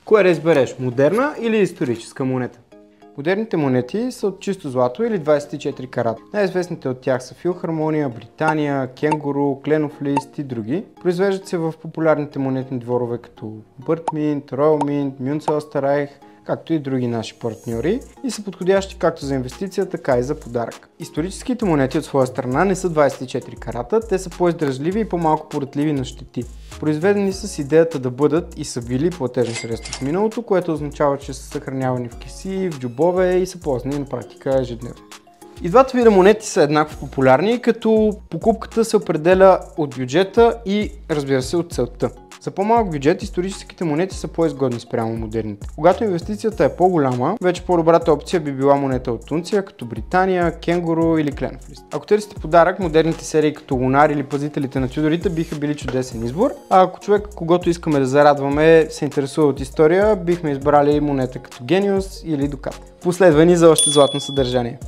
Кое да избереш? Модерна или историческа монета? Модерните монети са от чисто злато или 24 карата. Най-известните от тях са Филхармония, Британия, Кенгуру, Кленов лист и други. Произвеждат се в популярните монетни дворове като Бърт Минт, Роял Минт, Мюнце Остерайх, както и други наши партньори и са подходящи както за инвестиция, така и за подарък. Историческите монети от своя страна не са 24 карата, те са по-издръжливи и по-малко поратливи на щети. Произведени са с идеята да бъдат и са били платежни средства в миналото, което означава, че са съхранявани в кеси, в джобове и са ползвани на практика ежедневно. И двата вида монети са еднакво популярни, като покупката се определя от бюджета и, разбира се, от целта. За по-малък бюджет историческите монети са по-изгодни спрямо модерните. Когато инвестицията е по-голяма, вече по-добрата опция би била монета от унция, като Британия, Кенгуру или Кленов лист. Ако търсите подарък, модерните серии като Лунар или Пазителите на Тюдорите биха били чудесен избор. А ако човек, когото искаме да зарадваме, се интересува от история, бихме избрали монета като Гениус или Дукат. Последвани за още златно съдържание.